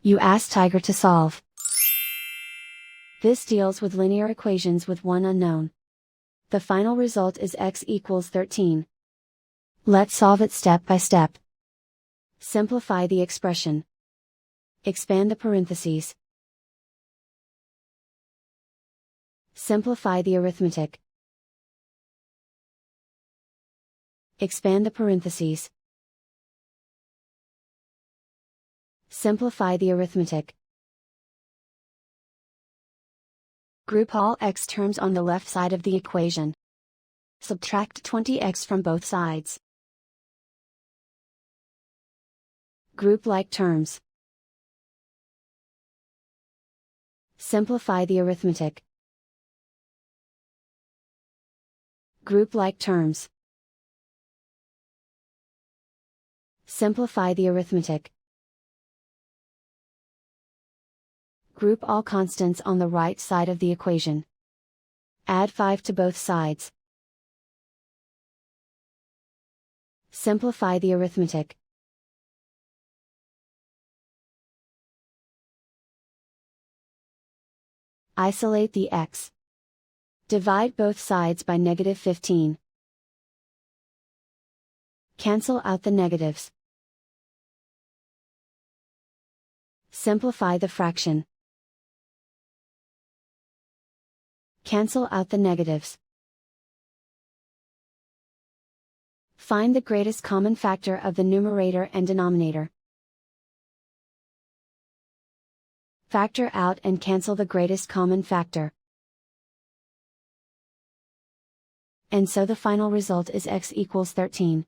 You ask Tiger to solve. This deals with linear equations with one unknown. The final result is x equals 13. Let's solve it step by step. Simplify the expression. Expand the parentheses. Simplify the arithmetic. Expand the parentheses. Simplify the arithmetic. Group all x terms on the left side of the equation. Subtract 20x from both sides. Group like terms. Simplify the arithmetic. Group like terms. Simplify the arithmetic. Group all constants on the right side of the equation. Add 5 to both sides. Simplify the arithmetic. Isolate the x. Divide both sides by -15. Cancel out the negatives. Simplify the fraction. Cancel out the negatives. Find the greatest common factor of the numerator and denominator. Factor out and cancel the greatest common factor. And so the final result is x equals 13.